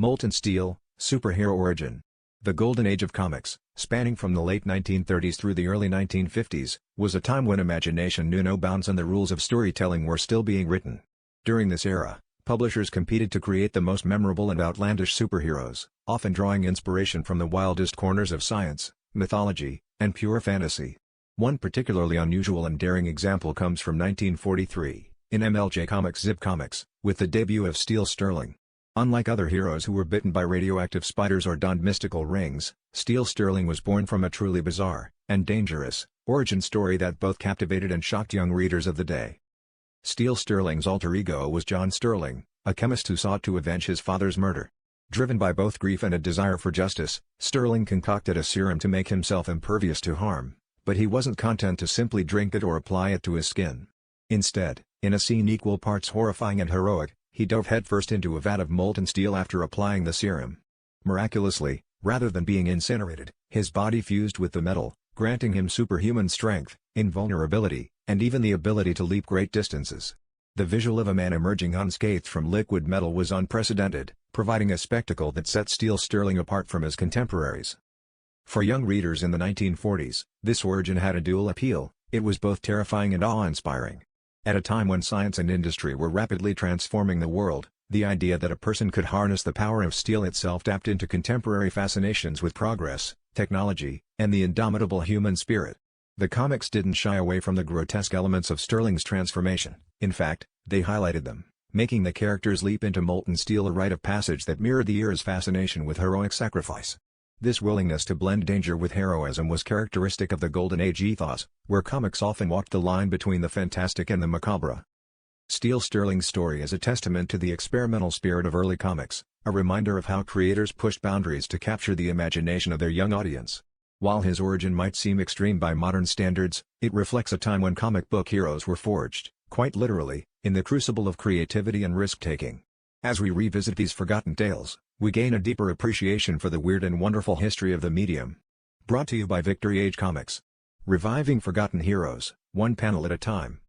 Molten Steel, Superhero Origin. The Golden Age of comics, spanning from the late 1930s through the early 1950s, was a time when imagination knew no bounds and the rules of storytelling were still being written. During this era, publishers competed to create the most memorable and outlandish superheroes, often drawing inspiration from the wildest corners of science, mythology, and pure fantasy. One particularly unusual and daring example comes from 1943, in MLJ Comics' Zip Comics, with the debut of Steel Sterling. Unlike other heroes who were bitten by radioactive spiders or donned mystical rings, Steel Sterling was born from a truly bizarre, and dangerous, origin story that both captivated and shocked young readers of the day. Steel Sterling's alter ego was John Sterling, a chemist who sought to avenge his father's murder. Driven by both grief and a desire for justice, Sterling concocted a serum to make himself impervious to harm, but he wasn't content to simply drink it or apply it to his skin. Instead, in a scene equal parts horrifying and heroic, he dove headfirst into a vat of molten steel after applying the serum. Miraculously, rather than being incinerated, his body fused with the metal, granting him superhuman strength, invulnerability, and even the ability to leap great distances. The visual of a man emerging unscathed from liquid metal was unprecedented, providing a spectacle that set Steel Sterling apart from his contemporaries. For young readers in the 1940s, this origin had a dual appeal. It was both terrifying and awe-inspiring. At a time when science and industry were rapidly transforming the world, the idea that a person could harness the power of steel itself tapped into contemporary fascinations with progress, technology, and the indomitable human spirit. The comics didn't shy away from the grotesque elements of Sterling's transformation. In fact, they highlighted them, making the character's leap into molten steel a rite of passage that mirrored the era's fascination with heroic sacrifice. This willingness to blend danger with heroism was characteristic of the Golden Age ethos, where comics often walked the line between the fantastic and the macabre. Steel Sterling's story is a testament to the experimental spirit of early comics, a reminder of how creators pushed boundaries to capture the imagination of their young audience. While his origin might seem extreme by modern standards, it reflects a time when comic book heroes were forged, quite literally, in the crucible of creativity and risk-taking. As we revisit these forgotten tales, we gain a deeper appreciation for the weird and wonderful history of the medium. Brought to you by Victory Age Comics. Reviving forgotten heroes, one panel at a time.